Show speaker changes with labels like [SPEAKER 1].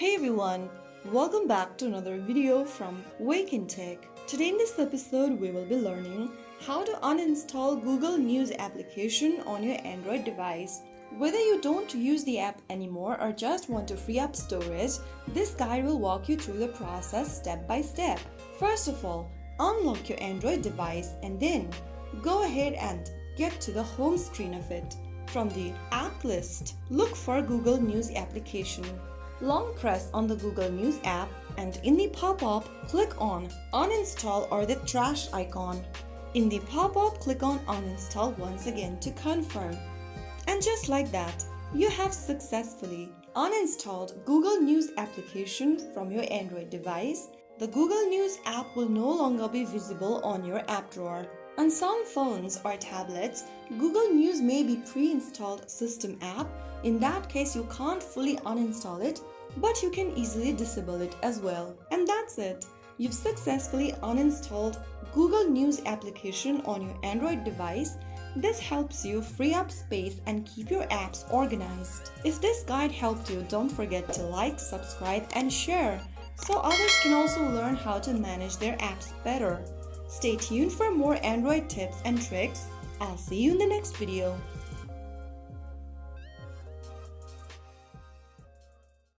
[SPEAKER 1] Hey everyone, welcome back to another video from Wake&Tech. Today in this episode we will be learning how to uninstall Google News application on your Android device. Whether you don't use the app anymore or just want to free up storage, this guide will walk you through the process step by step. First of all, unlock your Android device and then go ahead and get to the home screen of it. From the app list, look for Google News application. Long press on the Google News app and in the pop-up, click on Uninstall or the trash icon. In the pop-up, click on Uninstall once again to confirm. And just like that, you have successfully uninstalled Google News application from your Android device. The Google News app will no longer be visible on your app drawer. On some phones or tablets, Google News may be pre-installed system app. In that case, you can't fully uninstall it, but you can easily disable it as well. And that's it. You've successfully uninstalled Google News application on your Android device. This helps you free up space and keep your apps organized. If this guide helped you, don't forget to like, subscribe, and share so others can also learn how to manage their apps better. Stay tuned for more Android tips and tricks. I'll see you in the next video.